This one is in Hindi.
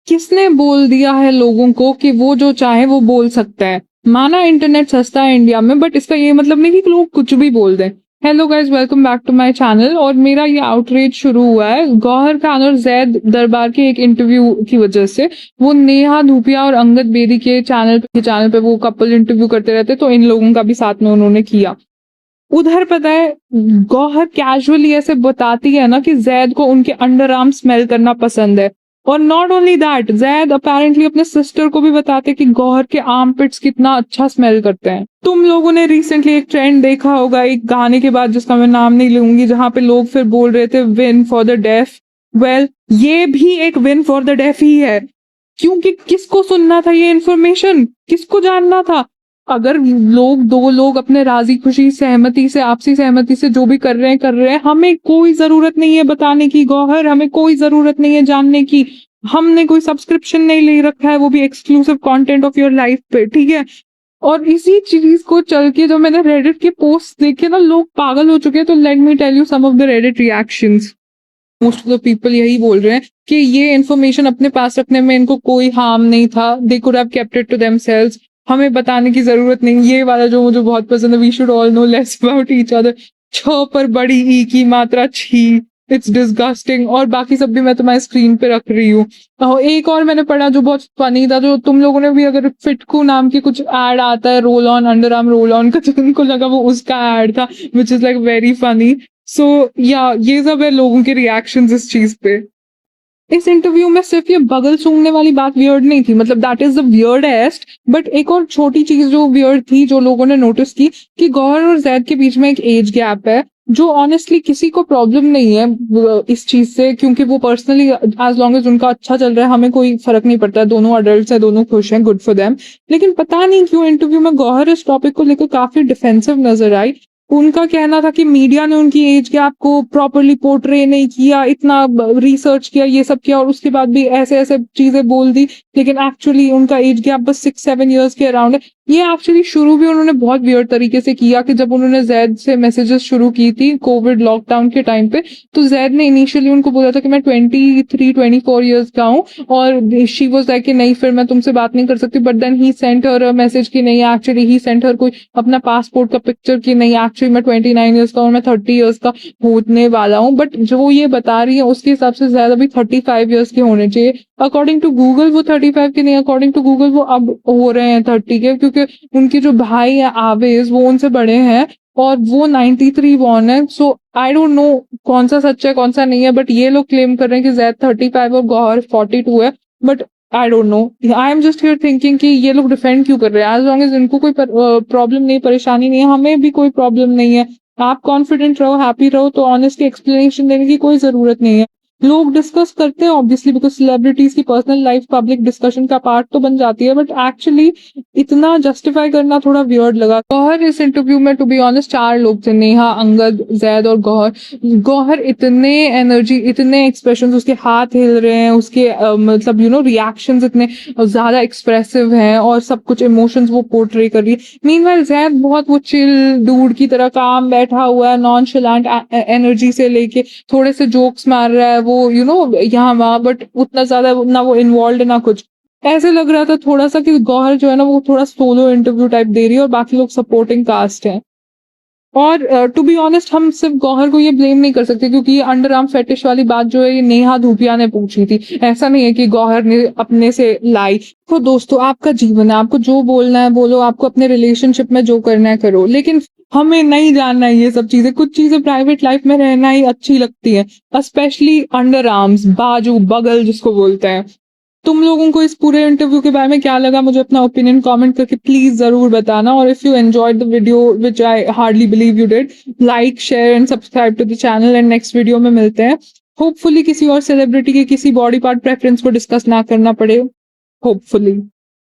किसने बोल दिया है लोगों को कि वो जो चाहे वो बोल सकता है? माना इंटरनेट सस्ता है इंडिया में, बट इसका ये मतलब नहीं कि लोग कुछ भी बोल दें। Hello guys, welcome back to my channel. और मेरा ये आउटरीच शुरू हुआ है गौहर खान और जैद दरबार के एक इंटरव्यू की वजह से। वो नेहा धूपिया और अंगद बेदी के चैनल पे वो कपल इंटरव्यू करते रहते, तो इन लोगों का भी साथ में उन्होंने किया। उधर पता है गौहर कैजुअली ऐसे बताती है ना कि जैद को उनके अंडर आर्म स्मेल करना पसंद है। और not only that, Zaid apparently अपने सिस्टर को भी बताते कि गौहर के आर्मपिट्स कितना अच्छा स्मेल करते हैं। तुम लोगों ने रिसेंटली एक ट्रेंड देखा होगा एक गाने के बाद, जिसका मैं नाम नहीं लूंगी, जहां पे लोग फिर बोल रहे थे win for the deaf. Well, ये भी एक विन फॉर द डेफ ही है, क्योंकि किसको सुनना था ये इन्फॉर्मेशन, किसको जानना था? अगर दो लोग अपने राजी खुशी सहमति से, आपसी सहमति से जो भी कर रहे हैं, हमें कोई जरूरत नहीं है बताने की गौहर, हमें कोई जरूरत नहीं है जानने की। हमने कोई सब्सक्रिप्शन नहीं ले रखा है, वो भी exclusive content of your life पे, ठीक है? और इसी चीज को चल के जो मैंने रेडिट के पोस्ट देखे ना, लोग पागल हो चुके हैं। तो let me tell you some of the Reddit reactions. Most of the people यही बोल रहे हैं कि ये इन्फॉर्मेशन अपने पास रखने में इनको कोई हार्म नहीं था, they could have kept it to themselves, हमें बताने की जरूरत नहीं। ये वाला जो मुझे बहुत पसंद है, we should all know less about each other. छ पर बड़ी ई की मात्रा छी, इट्स डिस्गस्टिंग। और बाकी सब भी मैं तुम्हारी स्क्रीन पे रख रही हूँ। एक और मैंने पढ़ा जो बहुत फनी था, जो तुम लोगों ने भी, अगर फिटकू नाम की कुछ एड आता है roll on, under arm roll on का, तो तुमको लगा वो उसका एड था, which is like very funny. So या ये सब है लोगों के रिएक्शंस इस चीज पे। इस इंटरव्यू में सिर्फ ये बगल सूंघने वाली बात वियर्ड नहीं थी, मतलब that is the weirdest, but एक और छोटी चीज जो वियर्ड थी, जो लोगों ने नोटिस की, कि गौहर और जैद के बीच में एक एज गैप है, जो ऑनेस्टली किसी को प्रॉब्लम नहीं है इस चीज से, क्योंकि वो पर्सनली एज लॉन्ग एज उनका अच्छा चल रहा है, हमें कोई फर्क नहीं पड़ता है। दोनों अडल्ट है, दोनों खुश हैं, गुड फॉर देम। लेकिन पता नहीं क्यों इंटरव्यू में गौहर इस टॉपिक को लेकर काफी डिफेंसिव नजर आई। उनका कहना था कि मीडिया ने उनकी एज गैप को प्रॉपरली पोर्ट्रे नहीं किया, इतना रिसर्च किया, ये सब किया, और उसके बाद भी ऐसे ऐसे चीजें बोल दी, लेकिन एक्चुअली उनका एज गैप बस 6-7 ईयर्स के अराउंड है। ये एक्चुअली शुरू भी उन्होंने बहुत वियर्ड तरीके से किया कि जब उन्होंने जैद से मैसेजेस शुरू की थी कोविड लॉकडाउन के टाइम पे, तो जैद ने इनिशियली उनको बोला था कि मैं 23-24 ईयर्स का हूँ, और शी वाज लाइक कि नहीं, फिर मैं तुमसे बात नहीं कर सकती। But then he sent her a message कि नहीं, एक्चुअली ही सेंट हर कोई अपना पासपोर्ट का पिक्चर कि नहीं, एक्चुअली मैं 29 ईयर्स का हूँ, मैं 30 ईयर्स का होने वाला हूँ। बट जो ये बता रही है उसके हिसाब से ज्यादा भी 35 ईयर्स के होने चाहिए। अकॉर्डिंग टू गूगल वो 35 के नहीं, अकॉर्डिंग टू गूगल वो अब हो रहे हैं 30 के, क्योंकि उनके जो भाई है आवेज, वो उनसे बड़े हैं, और वो 93 बॉर्न है। सो आई डोंट नो कौन सा सच है कौन सा नहीं है, बट ये लोग क्लेम कर रहे हैं कि जैद 35 और गौहर 42 है। But I don't know, I am just here thinking कि ये लोग डिफेंड क्यों कर रहे हैं? एज लॉन्ग एज इनको कोई प्रॉब्लम नहीं, परेशानी नहीं है, हमें भी कोई प्रॉब्लम नहीं है। आप कॉन्फिडेंट रहो, हैप्पी रहो, तो ऑनेस्टली एक्सप्लेनेशन देने की कोई जरूरत नहीं है। लोग डिस्कस करते हैं ऑब्वियसली, बिकॉज सेलिब्रिटीज की पर्सनल लाइफ पब्लिक डिस्कशन का पार्ट तो बन जाती है, बट एक्चुअली इतना जस्टिफाई करना थोड़ा वियर्ड लगा। गौहर इस इंटरव्यू में टू बी ऑनेस्ट 4 लोग थे, नेहा, अंगद, जैद और गौहर। गौहर इतने एनर्जी, इतने एक्सप्रेशन, उसके हाथ हिल रहे हैं, उसके मतलब रिएक्शंस इतने ज्यादा एक्सप्रेसिव हैं, और सब कुछ इमोशंस वो पोर्ट्रे कर रही है। मीनवाइल जैद बहुत वो चिल डूड की तरह काम बैठा हुआ है, नॉनशलेंट एनर्जी से लेके थोड़े से जोक्स मार रहा है वो, यहाँ वहां, बट उतना ज्यादा ना वो इन्वॉल्व ना कुछ। ऐसे लग रहा था थोड़ा सा कि गौहर जो है ना, वो थोड़ा सोलो इंटरव्यू टाइप दे रही है, और बाकी लोग सपोर्टिंग कास्ट हैं। और टू बी ऑनेस्ट, हम सिर्फ गौहर को ये ब्लेम नहीं कर सकते, क्योंकि ये अंडर आर्म फेटिश वाली बात जो है, ये नेहा धूपिया ने पूछी थी। ऐसा नहीं है कि गौहर ने अपने से लाई। तो दोस्तों, आपका जीवन है, आपको जो बोलना है बोलो, आपको अपने रिलेशनशिप में जो करना है करो, लेकिन हमें नहीं जानना है ये सब चीजें। कुछ चीजें प्राइवेट लाइफ में रहना ही अच्छी लगती है, स्पेशली अंडर आर्म्स, बाजू, बगल जिसको बोलते हैं। तुम लोगों को इस पूरे इंटरव्यू के बारे में क्या लगा, मुझे अपना ओपिनियन कमेंट करके प्लीज जरूर बताना। और if you enjoyed the video, which I hardly believe you did, like, share and subscribe to the channel, and next video में मिलते हैं। होपफुली किसी और सेलिब्रिटी के किसी बॉडी पार्ट प्रेफरेंस को डिस्कस ना करना पड़े, होपफुली।